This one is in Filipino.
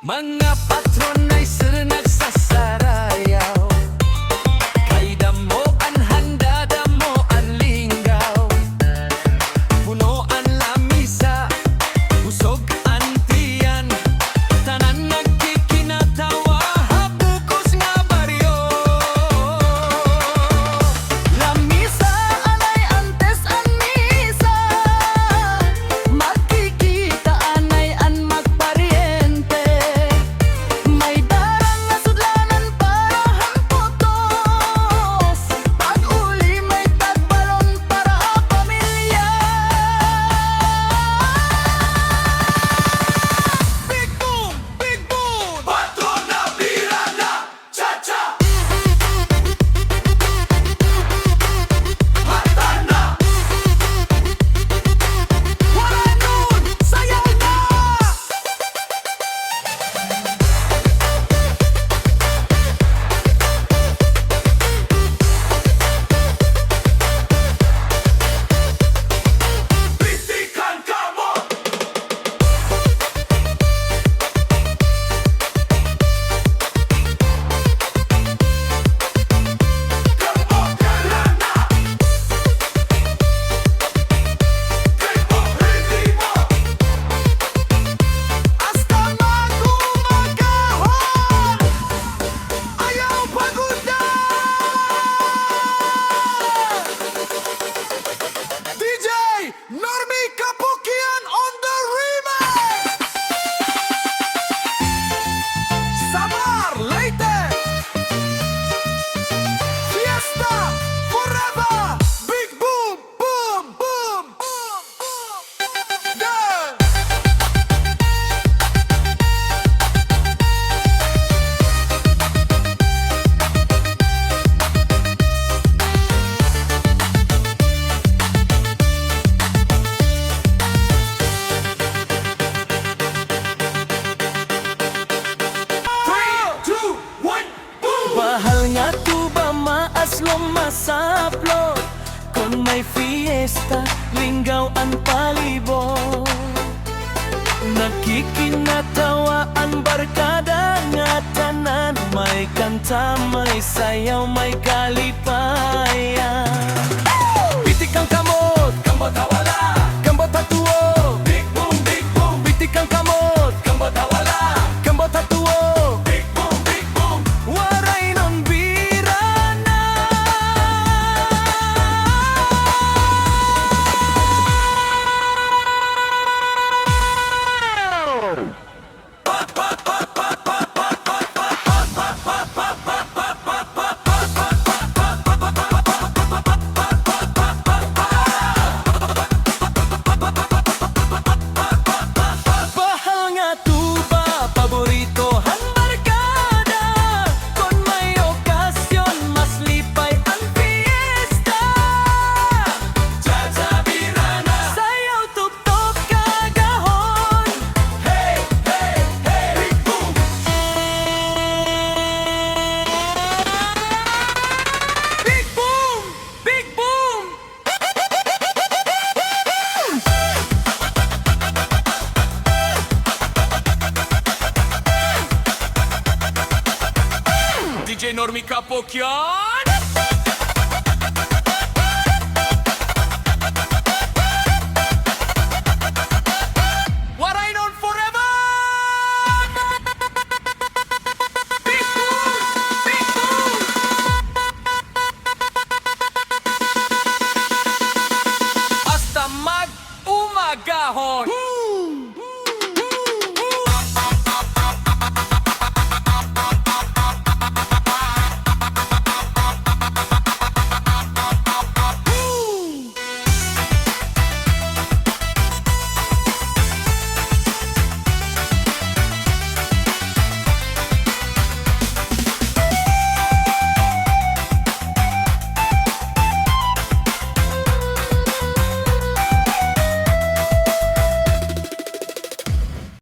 Mga patron ay sir nagsasarayaw, kay damo ang handa, damo ang linggaw. Puno ang lamisa, busog ang tiyan, tanan nagkikinatawa, habukos nga baryo. Lamisa alay antes ang misa, makikita anay ang magpariente. May darang nga sudlanan para hamputos, pag-uli may tagbalon para pamilya. Big boom, big boom, patron na bira na, cha-cha. Mata na, wala nun, sayaw na. Bitikan ka mo! Gamot ka lang na! Kay mo, hindi mo! Hasta magumagahon! Ayaw pagundan! djnorme Kapukian on the remix! Samar Leyte! Fiesta forever! Big boom, boom, boom, boom, boom! Yeah! Three, two, one, boom! Bahal nga tuba maaslong masaplot, kung may fiesta, linggaw ang palibot. Nakikinatawa ang barkada nga tanan, may kanta, may sayaw, may kalipayan. Pitik ang kamot, kamot wala, kamot hatuo. Big boom, big boom. Pitik ang kamot, kamot wala, kamot hatuo. Big boom, big boom. Waray nun bira na. Bahal nga tuba, paborito ang barkada, kung may okasyon, mas lipay ang fiesta. Jajabira na, sayaw tuktok kagahon. Hey, hey, hey, big boom. Big boom, big boom. djnorme Kapukian! Waray nun forever! Big boom! Big boom! Hasta mag-umagahon!